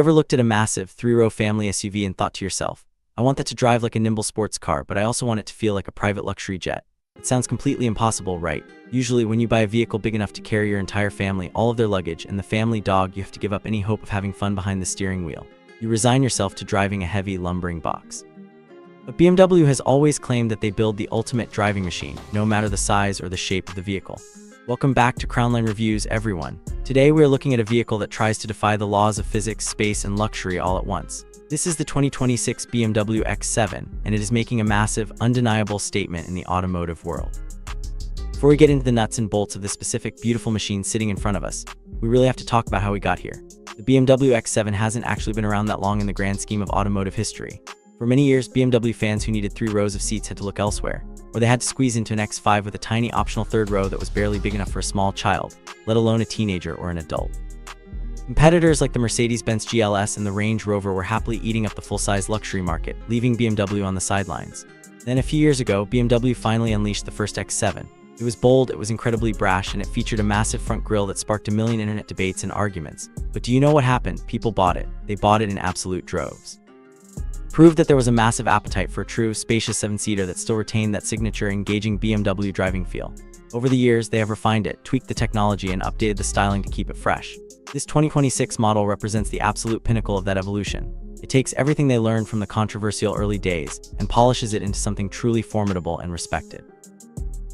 ever looked at a massive, three-row family SUV and thought to yourself, I want that to drive like a nimble sports car, but I also want it to feel like a private luxury jet? It sounds completely impossible, right? Usually, when you buy a vehicle big enough to carry your entire family, all of their luggage, and the family dog, you have to give up any hope of having fun behind the steering wheel. You resign yourself to driving a heavy, lumbering box. But BMW has always claimed that they build the ultimate driving machine, no matter the size or the shape of the vehicle. Welcome back to Crownline Reviews, everyone. Today we are looking at a vehicle that tries to defy the laws of physics, space, and luxury all at once. This is the 2026 BMW X7, and it is making a massive, undeniable statement in the automotive world. Before we get into the nuts and bolts of this specific, beautiful machine sitting in front of us, we really have to talk about how we got here. The BMW X7 hasn't actually been around that long in the grand scheme of automotive history. For many years, BMW fans who needed 3 rows of seats had to look elsewhere, or they had to squeeze into an X5 with a tiny optional third row that was barely big enough for a small child, let alone a teenager or an adult. Competitors like the Mercedes-Benz GLS and the Range Rover were happily eating up the full-size luxury market, leaving BMW on the sidelines. Then a few years ago, BMW finally unleashed the first X7. It was bold, it was incredibly brash, and it featured a massive front grille that sparked a million internet debates and arguments. But do you know what happened? People bought it. They bought it in absolute droves. Proved that there was a massive appetite for a true, spacious 7-seater that still retained that signature, engaging BMW driving feel. Over the years, they have refined it, tweaked the technology, and updated the styling to keep it fresh. This 2026 model represents the absolute pinnacle of that evolution. It takes everything they learned from the controversial early days and polishes it into something truly formidable and respected.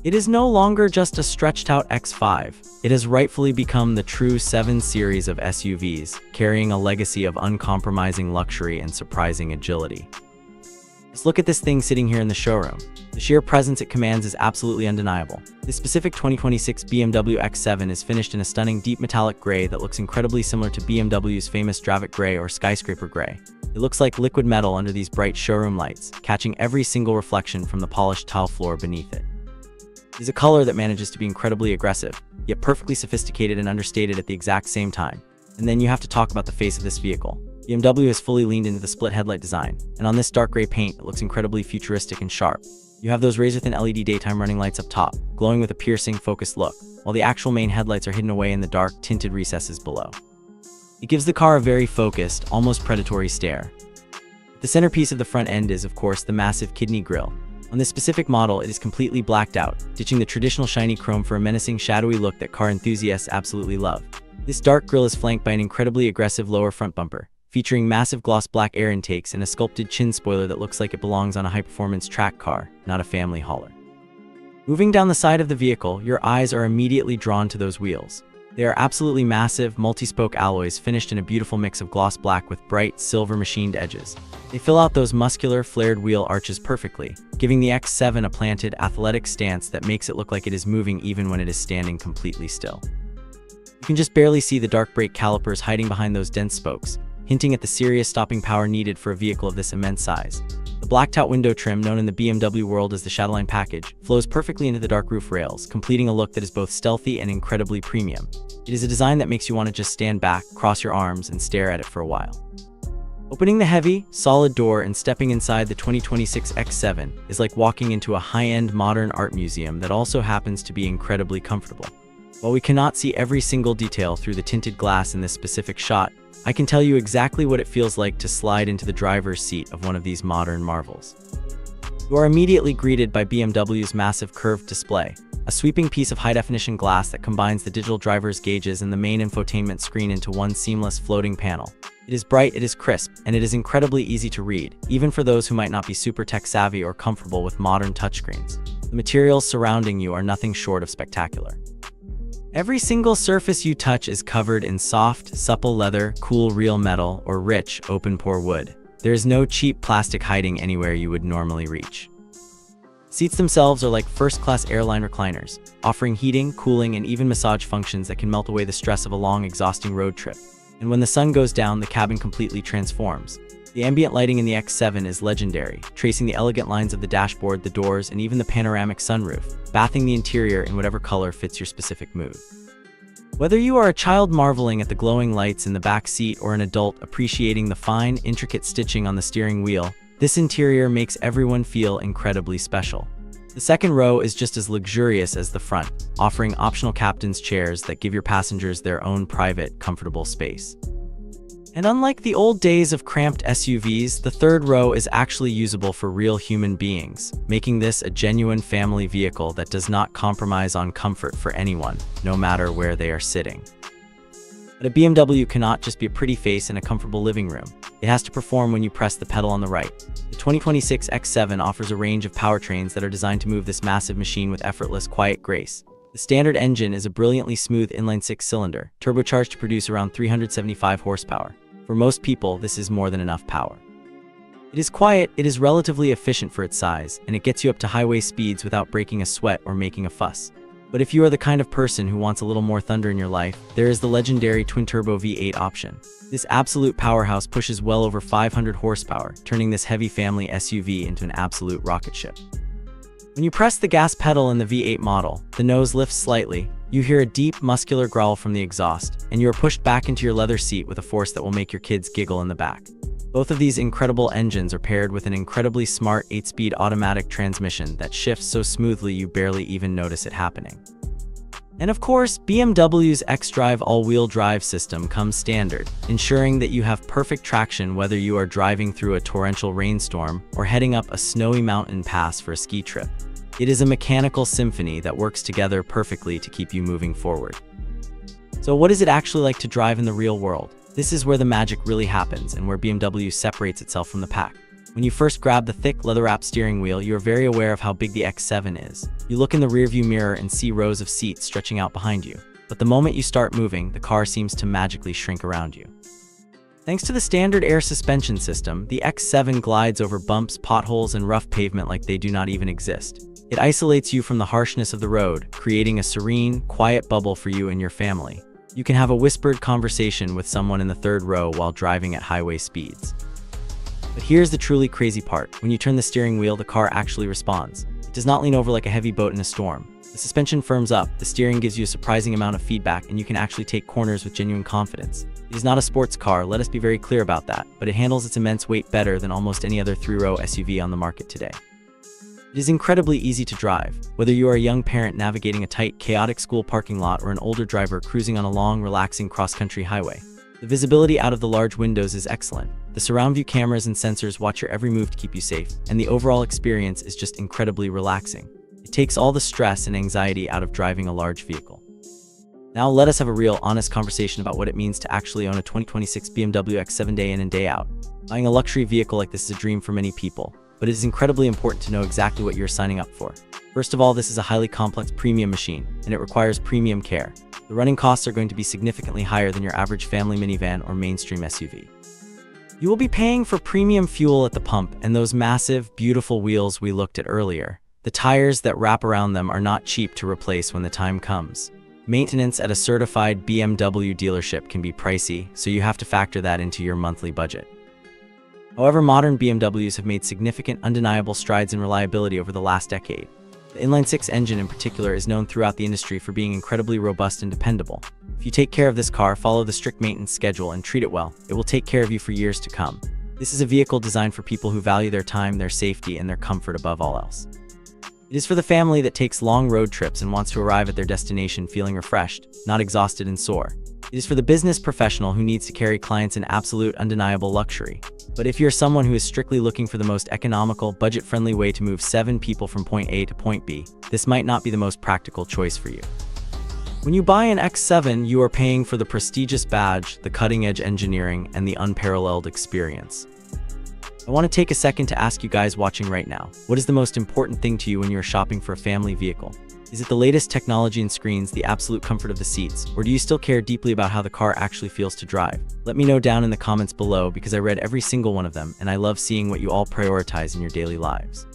It is no longer just a stretched-out X5. It has rightfully become the true 7 series of SUVs, carrying a legacy of uncompromising luxury and surprising agility. Just look at this thing sitting here in the showroom. The sheer presence it commands is absolutely undeniable. This specific 2026 BMW X7 is finished in a stunning deep metallic gray that looks incredibly similar to BMW's famous Dravik Gray or Skyscraper Gray. It looks like liquid metal under these bright showroom lights, catching every single reflection from the polished tile floor beneath it. It is a color that manages to be incredibly aggressive, yet perfectly sophisticated and understated at the exact same time. And then you have to talk about the face of this vehicle. BMW has fully leaned into the split headlight design, and on this dark gray paint, it looks incredibly futuristic and sharp. You have those razor-thin LED daytime running lights up top, glowing with a piercing, focused look, while the actual main headlights are hidden away in the dark, tinted recesses below. It gives the car a very focused, almost predatory stare. The centerpiece of the front end is, of course, the massive kidney grille. On this specific model, it is completely blacked out, ditching the traditional shiny chrome for a menacing, shadowy look that car enthusiasts absolutely love. This dark grille is flanked by an incredibly aggressive lower front bumper, featuring massive gloss black air intakes and a sculpted chin spoiler that looks like it belongs on a high-performance track car, not a family hauler. Moving down the side of the vehicle, your eyes are immediately drawn to those wheels. They are absolutely massive, multi-spoke alloys finished in a beautiful mix of gloss black with bright, silver machined edges. They fill out those muscular, flared wheel arches perfectly, giving the X7 a planted, athletic stance that makes it look like it is moving even when it is standing completely still. You can just barely see the dark brake calipers hiding behind those dense spokes, hinting at the serious stopping power needed for a vehicle of this immense size. The blacked-out window trim, known in the BMW world as the Shadowline package, flows perfectly into the dark roof rails, completing a look that is both stealthy and incredibly premium. It is a design that makes you want to just stand back, cross your arms, and stare at it for a while. Opening the heavy, solid door and stepping inside the 2026 X7 is like walking into a high-end modern art museum that also happens to be incredibly comfortable. While we cannot see every single detail through the tinted glass in this specific shot, I can tell you exactly what it feels like to slide into the driver's seat of one of these modern marvels. You are immediately greeted by BMW's massive curved display, a sweeping piece of high-definition glass that combines the digital driver's gauges and the main infotainment screen into one seamless floating panel. It is bright, it is crisp, and it is incredibly easy to read, even for those who might not be super tech-savvy or comfortable with modern touchscreens. The materials surrounding you are nothing short of spectacular. Every single surface you touch is covered in soft, supple leather, cool real metal, or rich, open-pore wood. There is no cheap plastic hiding anywhere you would normally reach. Seats themselves are like first-class airline recliners, offering heating, cooling, and even massage functions that can melt away the stress of a long, exhausting road trip. And when the sun goes down, the cabin completely transforms. The ambient lighting in the X7 is legendary, tracing the elegant lines of the dashboard, the doors, and even the panoramic sunroof, bathing the interior in whatever color fits your specific mood. Whether you are a child marveling at the glowing lights in the back seat or an adult appreciating the fine, intricate stitching on the steering wheel, this interior makes everyone feel incredibly special. The second row is just as luxurious as the front, offering optional captain's chairs that give your passengers their own private, comfortable space. And unlike the old days of cramped SUVs, the third row is actually usable for real human beings, making this a genuine family vehicle that does not compromise on comfort for anyone, no matter where they are sitting. But a BMW cannot just be a pretty face in a comfortable living room. It has to perform when you press the pedal on the right. The 2026 X7 offers a range of powertrains that are designed to move this massive machine with effortless, quiet grace. The standard engine is a brilliantly smooth inline six-cylinder, turbocharged to produce around 375 horsepower. For most people, this is more than enough power. It is quiet, it is relatively efficient for its size, and it gets you up to highway speeds without breaking a sweat or making a fuss. But if you are the kind of person who wants a little more thunder in your life, there is the legendary twin-turbo V8 option. This absolute powerhouse pushes well over 500 horsepower, turning this heavy family SUV into an absolute rocket ship. When you press the gas pedal in the V8 model, the nose lifts slightly, you hear a deep, muscular growl from the exhaust, and you are pushed back into your leather seat with a force that will make your kids giggle in the back. Both of these incredible engines are paired with an incredibly smart 8-speed automatic transmission that shifts so smoothly you barely even notice it happening. And of course, BMW's xDrive all-wheel drive system comes standard, ensuring that you have perfect traction whether you are driving through a torrential rainstorm or heading up a snowy mountain pass for a ski trip. It is a mechanical symphony that works together perfectly to keep you moving forward. So what is it actually like to drive in the real world? This is where the magic really happens and where BMW separates itself from the pack. When you first grab the thick, leather-wrapped steering wheel, you are very aware of how big the X7 is. You look in the rearview mirror and see rows of seats stretching out behind you. But the moment you start moving, the car seems to magically shrink around you. Thanks to the standard air suspension system, the X7 glides over bumps, potholes, and rough pavement like they do not even exist. It isolates you from the harshness of the road, creating a serene, quiet bubble for you and your family. You can have a whispered conversation with someone in the third row while driving at highway speeds. But here's the truly crazy part. When you turn the steering wheel, the car actually responds. It does not lean over like a heavy boat in a storm. The suspension firms up, the steering gives you a surprising amount of feedback, and you can actually take corners with genuine confidence. It is not a sports car, let us be very clear about that, but it handles its immense weight better than almost any other three-row SUV on the market today. It is incredibly easy to drive, whether you are a young parent navigating a tight, chaotic school parking lot or an older driver cruising on a long, relaxing cross-country highway. The visibility out of the large windows is excellent. The surround view cameras and sensors watch your every move to keep you safe, and the overall experience is just incredibly relaxing. It takes all the stress and anxiety out of driving a large vehicle. Now let us have a real, honest conversation about what it means to actually own a 2026 BMW X7 day in and day out. Buying a luxury vehicle like this is a dream for many people, but it is incredibly important to know exactly what you're signing up for. First of all, this is a highly complex premium machine, and it requires premium care. The running costs are going to be significantly higher than your average family minivan or mainstream SUV. You will be paying for premium fuel at the pump and those massive, beautiful wheels we looked at earlier. The tires that wrap around them are not cheap to replace when the time comes. Maintenance at a certified BMW dealership can be pricey, so you have to factor that into your monthly budget. However, modern BMWs have made significant, undeniable strides in reliability over the last decade. The inline-six engine in particular is known throughout the industry for being incredibly robust and dependable. If you take care of this car, follow the strict maintenance schedule, and treat it well, it will take care of you for years to come. This is a vehicle designed for people who value their time, their safety, and their comfort above all else. It is for the family that takes long road trips and wants to arrive at their destination feeling refreshed, not exhausted and sore. It is for the business professional who needs to carry clients in absolute, undeniable luxury. But if you're someone who is strictly looking for the most economical, budget-friendly way to move 7 people from point A to point B, this might not be the most practical choice for you. When you buy an X7, you are paying for the prestigious badge, the cutting-edge engineering, and the unparalleled experience. I want to take a second to ask you guys watching right now, what is the most important thing to you when you're shopping for a family vehicle? Is it the latest technology and screens, the absolute comfort of the seats, or do you still care deeply about how the car actually feels to drive? Let me know down in the comments below because I read every single one of them and I love seeing what you all prioritize in your daily lives.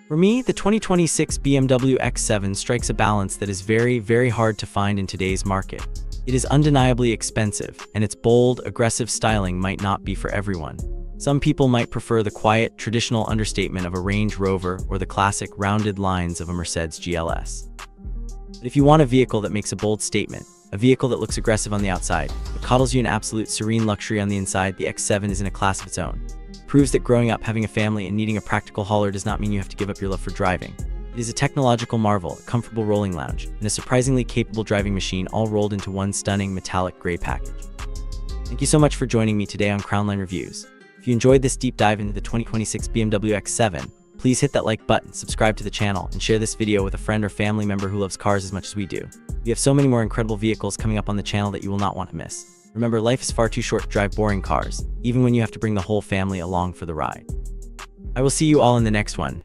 For me, the 2026 BMW X7 strikes a balance that is very, very hard to find in today's market. It is undeniably expensive, and its bold, aggressive styling might not be for everyone. Some people might prefer the quiet, traditional understatement of a Range Rover or the classic, rounded lines of a Mercedes GLS. But if you want a vehicle that makes a bold statement, a vehicle that looks aggressive on the outside, but coddles you in absolute serene luxury on the inside, the X7 is in a class of its own. It proves that growing up having a family and needing a practical hauler does not mean you have to give up your love for driving. It is a technological marvel, a comfortable rolling lounge, and a surprisingly capable driving machine all rolled into one stunning metallic gray package. Thank you so much for joining me today on Crownline Reviews. If you enjoyed this deep dive into the 2026 BMW X7, please hit that like button, subscribe to the channel, and share this video with a friend or family member who loves cars as much as we do. We have so many more incredible vehicles coming up on the channel that you will not want to miss. Remember, life is far too short to drive boring cars, even when you have to bring the whole family along for the ride. I will see you all in the next one.